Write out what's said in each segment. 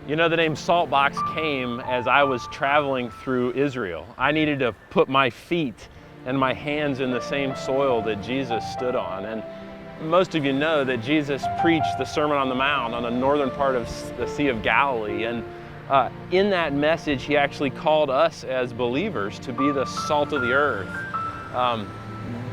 You know, the name Saltbox came as I was traveling through Israel. I needed to put my feet and my hands in the same soil that Jesus stood on. And most of you know that Jesus preached the Sermon on the Mount on the northern part of the Sea of Galilee. And in that message, he actually called us as believers to be the salt of the earth,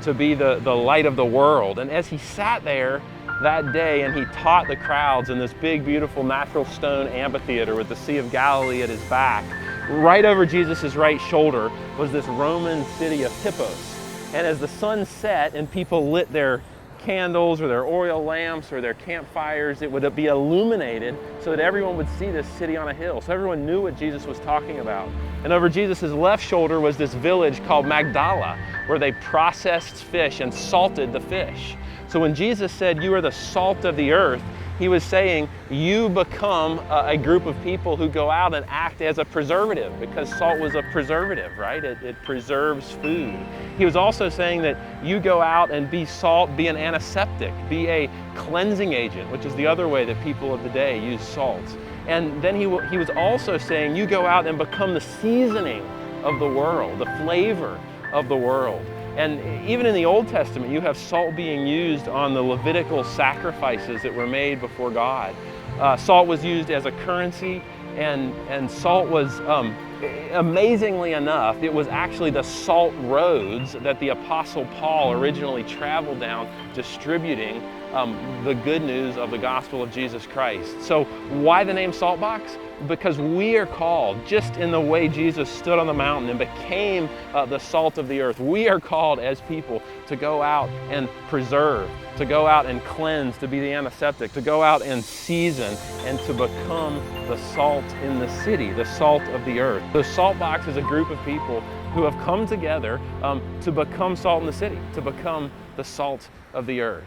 to be the light of the world. And as he sat there that day and he taught the crowds in this big, beautiful natural stone amphitheater with the Sea of Galilee at his back, right over Jesus' right shoulder was this Roman city of Hippos. And as the sun set and people lit their candles or their oil lamps or their campfires, it would be illuminated so that everyone would see this city on a hill. So everyone knew what Jesus was talking about. And over Jesus' left shoulder was this village called Magdala, where they processed fish and salted the fish. So when Jesus said, "You are the salt of the earth," he was saying, you become a group of people who go out and act as a preservative, because salt was a preservative, right? It preserves food. He was also saying that you go out and be salt, be an antiseptic, be a cleansing agent, which is the other way that people of the day use salt. And then he was also saying you go out and become the seasoning of the world, the flavor of the world. And even in the Old Testament, you have salt being used on the Levitical sacrifices that were made before God. Salt was used as a currency, and salt was, amazingly enough, it was actually the salt roads that the Apostle Paul originally traveled down, distributing the good news of the gospel of Jesus Christ. So why the name Saltbox? Because we are called, just in the way Jesus stood on the mountain and became the salt of the earth, we are called as people to go out and preserve, to go out and cleanse, to be the antiseptic, to go out and season, and to become the salt in the city, the salt of the earth. The Saltbox is a group of people who have come together to become salt in the city, to become the salt of the earth.